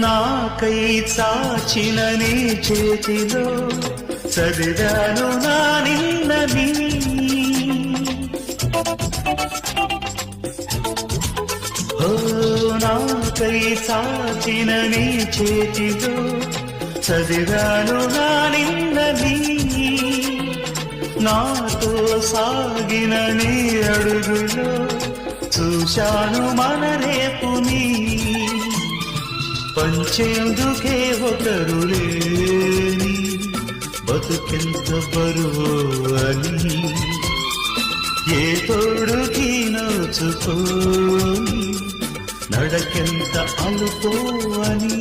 నాకై చాచిన నీ చేతిలో చదివాను నా నిన్నని నాకై చాచిన నీ చేతిలో చదివాను నా నిన్నని నాతో సాగిన నీ అడుగులో చూశాను మన రేపుని పంచేందుకే ఒకరు లేని బతుకెంత బరువు అని ఏ తోడుకి నోచుకోని నడకెంత అలుపో అని